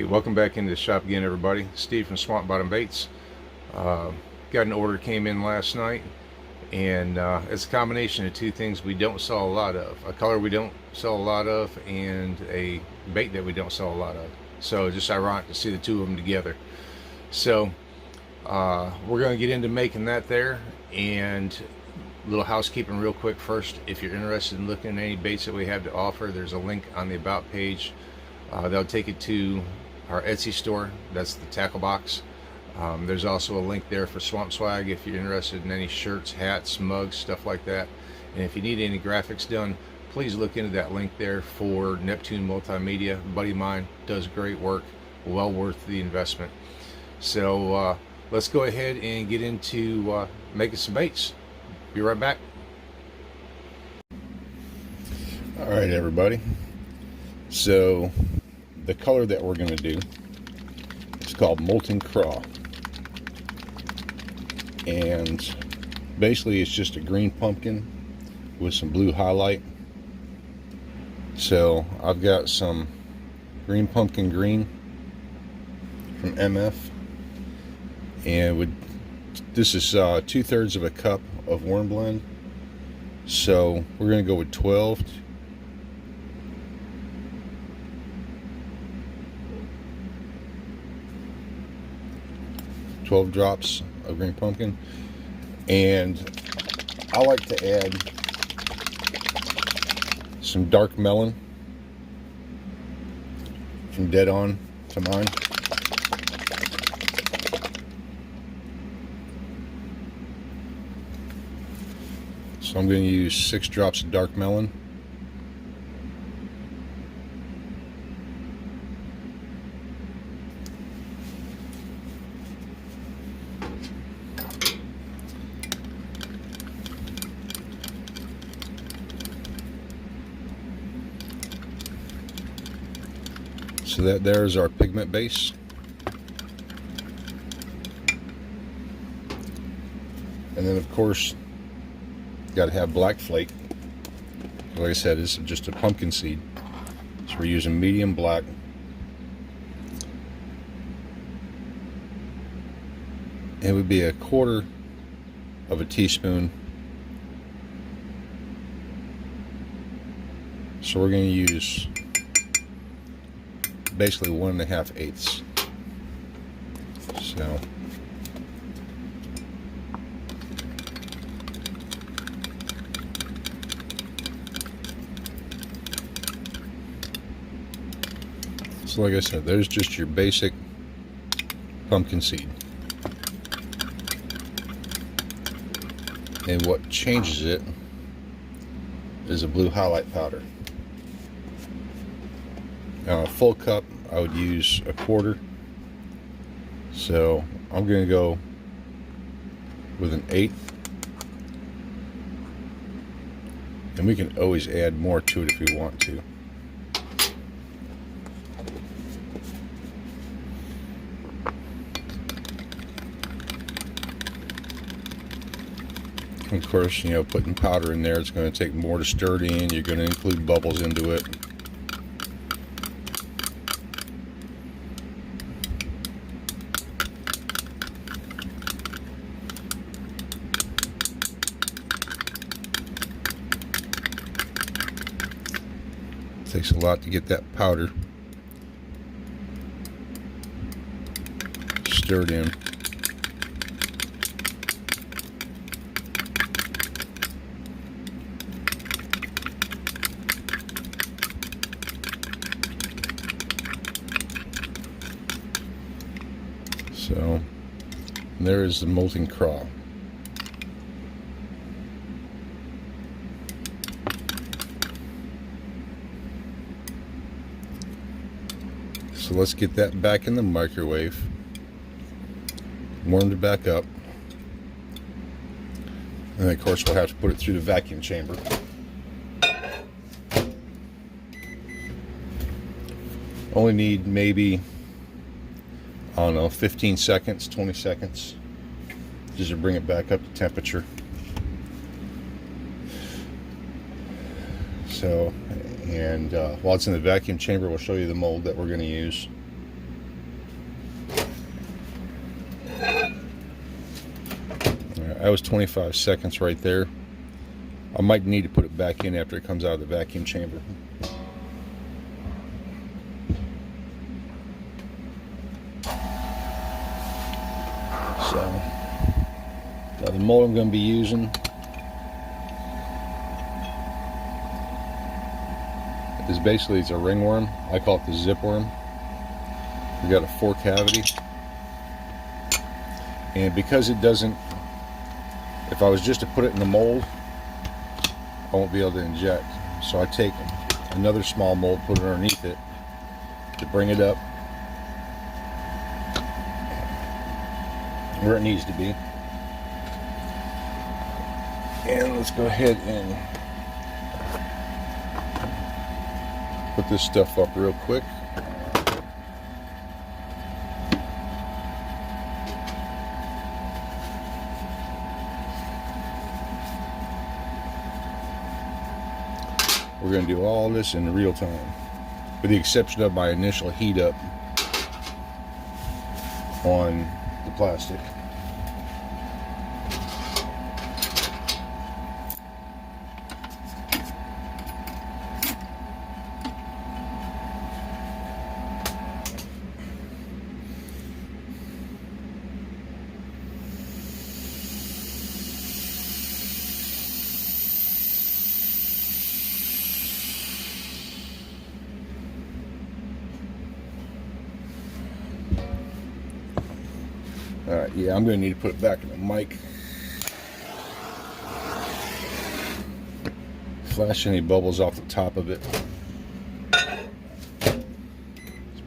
Hey, welcome back into the shop again, everybody. Steve from Swamp Bottom Baits. Got an order came in last night, and it's a combination of two things we don't sell a lot of: a color we don't sell a lot of, and a bait that we don't sell a lot of. So just ironic to see the two of them together. So we're going to get into making that there, and a little housekeeping real quick first. If you're interested in looking at any baits that we have to offer, there's a link on the About page. They'll take you to our Etsy store. That's the tackle box. There's also a link there for Swamp Swag if you're interested in any shirts, hats, mugs, stuff like that. And if you need any graphics done, please look into that link there for Neptune Multimedia. A buddy of mine does great work, well worth the investment. So let's go ahead and get into making some baits. Be right back. All right, everybody. So the color that we're going to do is called Molten Craw, and basically it's just a green pumpkin with some blue highlight. So I've got some green pumpkin green from MF, and this is 2/3 of a cup of worm blend. So we're going to go with 12 drops of green pumpkin, and I like to add some dark melon from Dead On to mine. So I'm going to use 6 drops of dark melon. So that there's our pigment base. And then of course, got to have black flake. Like I said, it's just a pumpkin seed. So we're using medium black. It would be 1/4 of a teaspoon. So we're going to use basically 1 1/2 So like I said, there's just your basic pumpkin seed. And what changes it is a blue highlight powder. Now, a full cup, I would use 1/4. So I'm going to go with an 1/8. And we can always add more to it if we want to. Of course, you know, putting powder in there, it's going to take more to stir it in. You're going to include bubbles into it. It takes a lot to get that powder stirred in. So there is the Molten Craw. So let's get that back in the microwave. Warmed it back up. And then of course we'll have to put it through the vacuum chamber. Only need maybe, I don't know, 15 seconds, 20 seconds, just to bring it back up to temperature. So, and while it's in the vacuum chamber, we'll show you the mold that we're going to use. That was 25 seconds right there. I might need to put it back in after it comes out of the vacuum chamber. So, now the mold I'm going to be using is basically, it's a ringworm. I call it the zip worm. We got a 4 cavity, and because it doesn't, if I was just to put it in the mold, I won't be able to inject. So I take another small mold, put it underneath it to bring it up where it needs to be. And let's go ahead and put this stuff up real quick. We're going to do all this in real time, with the exception of my initial heat up on the plastic. Alright, yeah, I'm going to need to put it back in the mic. Flash any bubbles off the top of it. Let's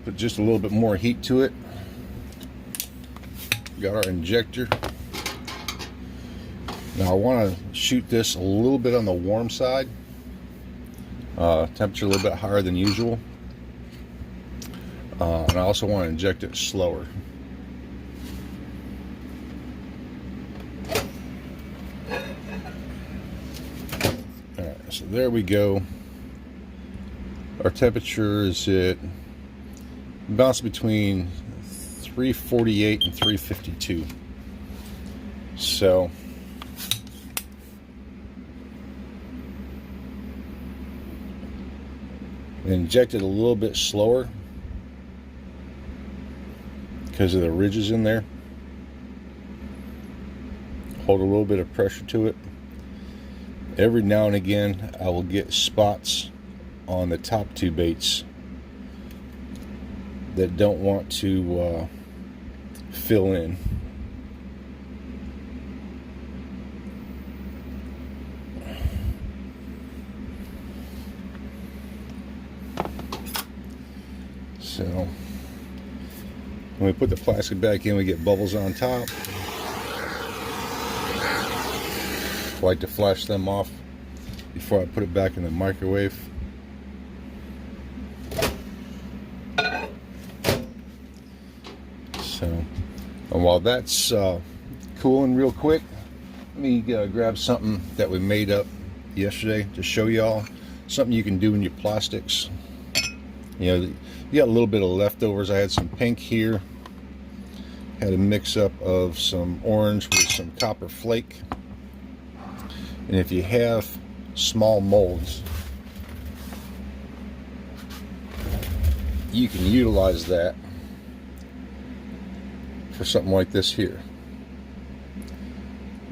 put just a little bit more heat to it. Got our injector. Now I want to shoot this a little bit on the warm side. Temperature a little bit higher than usual. And I also want to inject it slower. So there we go. Our temperature is at bounce between 348 and 352. So inject it a little bit slower because of the ridges in there. Hold a little bit of pressure to it. Every now and again I will get spots on the top 2 baits that don't want to fill in. So when we put the plastic back in, we get bubbles on top. I like to flash them off before I put it back in the microwave. So, and while that's cooling real quick, let me grab something that we made up yesterday to show y'all. Something you can do in your plastics. You know, you got a little bit of leftovers. I had some pink here. Had a mix up of some orange with some copper flake. And if you have small molds, you can utilize that for something like this here.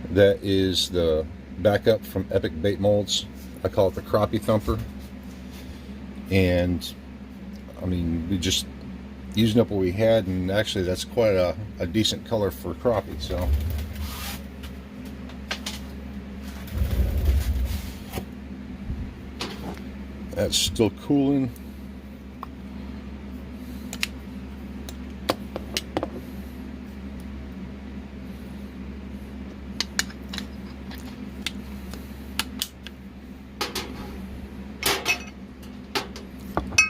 That is the backup from Epic Bait Molds. I call it the Crappie Thumper. And I mean, we just using up what we had, and actually that's quite a decent color for crappie. So that's still cooling.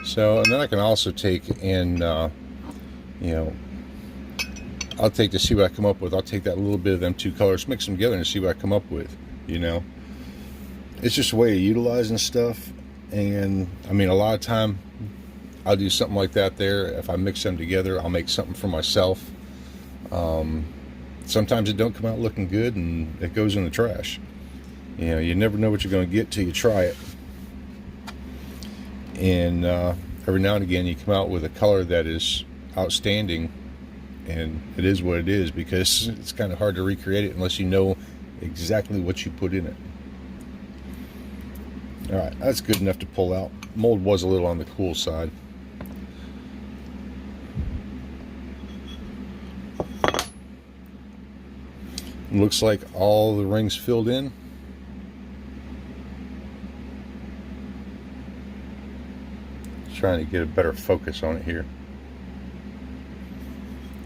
So, and then I can also take and, you know, I'll take to see what I come up with. I'll take that little bit of them 2 colors, mix them together and see what I come up with, you know. It's just a way of utilizing stuff. And I mean, a lot of time I'll do something like that there. If I mix them together, I'll make something for myself. sometimes it don't come out looking good and it goes in the trash. You know, you never know what you're going to get till you try it. And every now and again you come out with a color that is outstanding, and it is what it is, because it's kind of hard to recreate it unless you know exactly what you put in it. Alright, that's good enough to pull out. Mold was a little on the cool side. Looks like all the rings filled in. Trying to get a better focus on it here.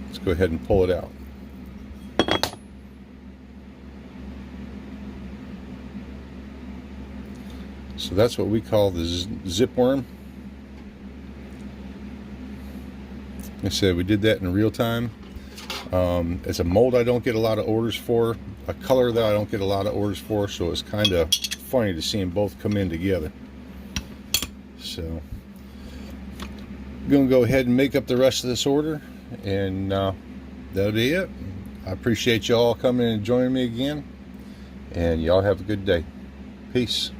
Let's go ahead and pull it out. So that's what we call the zip worm. Like I said, we did that in real time. It's a mold I don't get a lot of orders for, a color that I don't get a lot of orders for, so it's kind of funny to see them both come in together. So I'm going to go ahead and make up the rest of this order, and that'll be it. I appreciate y'all coming and joining me again, and y'all have a good day. Peace.